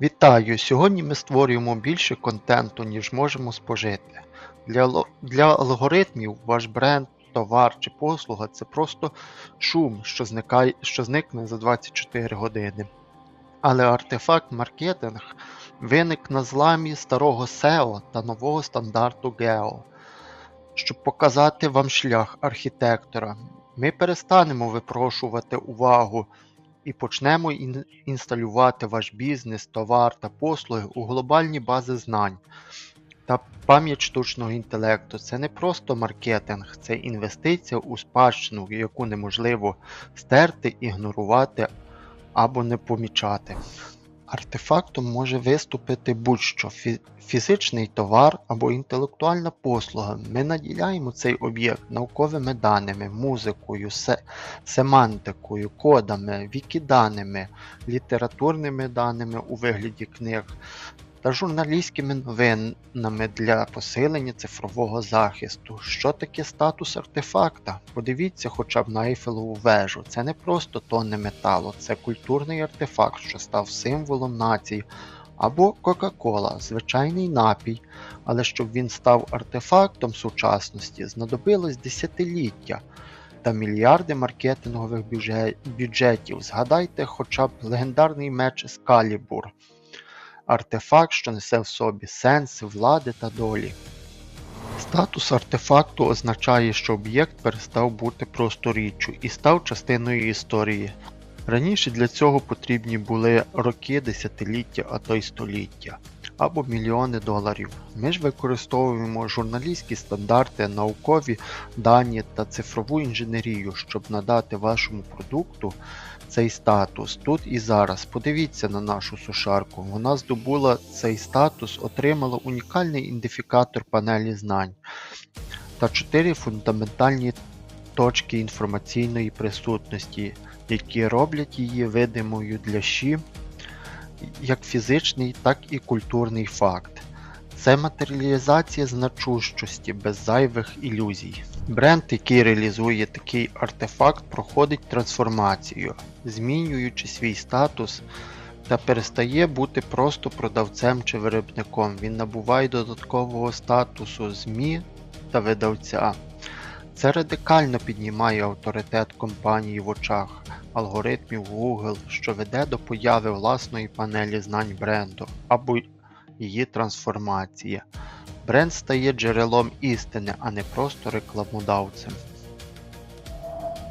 Вітаю! Сьогодні ми створюємо більше контенту, ніж можемо спожити. Для алгоритмів ваш бренд, товар чи послуга – це просто шум, що зникне за 24 години. Але артефакт-маркетинг виник на зламі старого SEO та нового стандарту GEO. Щоб показати вам шлях архітектора, ми перестанемо випрошувати увагу і почнемо інсталювати ваш бізнес, товар та послуги у глобальні бази знань та пам'ять штучного інтелекту. Це не просто маркетинг, це інвестиція у спадщину, яку неможливо стерти, ігнорувати або не помічати. Артефактом може виступити будь-що – фізичний товар або інтелектуальна послуга. Ми наділяємо цей об'єкт науковими даними, музикою, семантикою, кодами, вікіданими, літературними даними у вигляді книг та журналістськими новинами для посилення цифрового захисту. Що таке статус артефакта? Подивіться хоча б на Ейфелеву вежу. Це не просто тонни металу, це культурний артефакт, що став символом нації. Або Кока-Кола – звичайний напій, але щоб він став артефактом сучасності, знадобилось десятиліття та мільярди маркетингових бюджетів. Згадайте хоча б легендарний меч Ескалібур. Артефакт, що несе в собі сенси, влади та долі. Статус артефакту означає, що об'єкт перестав бути просто річчю і став частиною історії. Раніше для цього потрібні були роки, десятиліття, а то й століття, або мільйони доларів. Ми ж використовуємо журналістські стандарти, наукові дані та цифрову інженерію, щоб надати вашому продукту цей статус тут і зараз. Подивіться на нашу сушарку. Вона здобула цей статус, отримала унікальний ідентифікатор панелі знань та 4 фундаментальні точки інформаційної присутності, які роблять її видимою для ЩІ як фізичний, так і культурний факт. Це матеріалізація значущості без зайвих ілюзій. Бренд, який реалізує такий артефакт, проходить трансформацію, змінюючи свій статус та перестає бути просто продавцем чи виробником. Він набуває додаткового статусу ЗМІ та видавця. Це радикально піднімає авторитет компанії в очах алгоритмів Google, що веде до появи власної панелі знань бренду або її трансформації. Бренд стає джерелом істини, а не просто рекламодавцем.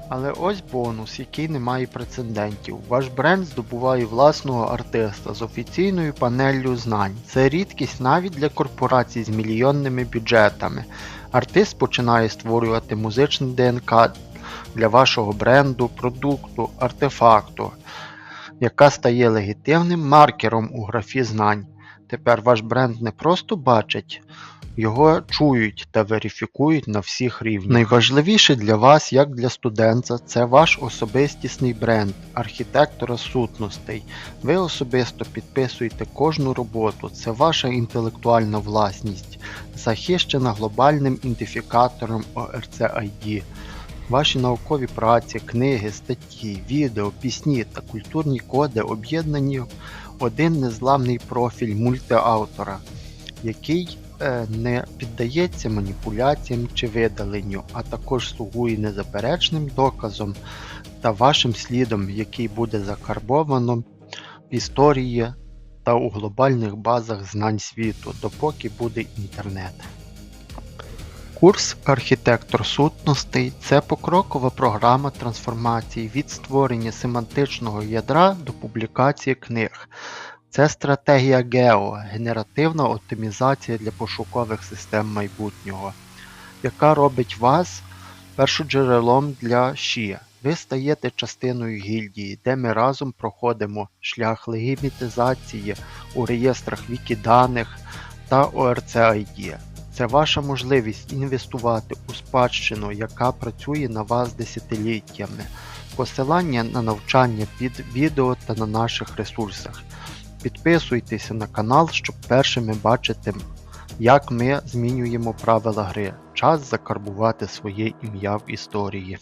Але ось бонус, який не має прецедентів. Ваш бренд здобуває власного артиста з офіційною панеллю знань. Це рідкість навіть для корпорацій з мільйонними бюджетами. Артист починає створювати музичне ДНК для вашого бренду, продукту, артефакту, яка стає легітимним маркером у графі знань. Тепер ваш бренд не просто бачить, його чують та верифікують на всіх рівнях. Найважливіше для вас, як для студента, це ваш особистісний бренд, архітектора сутностей. Ви особисто підписуєте кожну роботу, це ваша інтелектуальна власність, захищена глобальним ідентифікатором ORCID. Ваші наукові праці, книги, статті, відео, пісні та культурні коди об'єднані в один незламний профіль мультиавтора, який не піддається маніпуляціям чи видаленню, а також слугує незаперечним доказом та вашим слідом, який буде закарбовано в історії та у глобальних базах знань світу, допоки буде інтернет. Курс «Архітектор сутностей» – це покрокова програма трансформації від створення семантичного ядра до публікації книг. Це стратегія GEO – генеративна оптимізація для пошукових систем майбутнього, яка робить вас першоджерелом для ЩІ. Ви стаєте частиною гільдії, де ми разом проходимо шлях легітимізації у реєстрах вікіданих та ORCID. Це ваша можливість інвестувати у спадщину, яка працює на вас десятиліттями. Посилання на навчання під відео та на наших ресурсах. Підписуйтеся на канал, щоб першими бачити, як ми змінюємо правила гри. Час закарбувати своє ім'я в історії.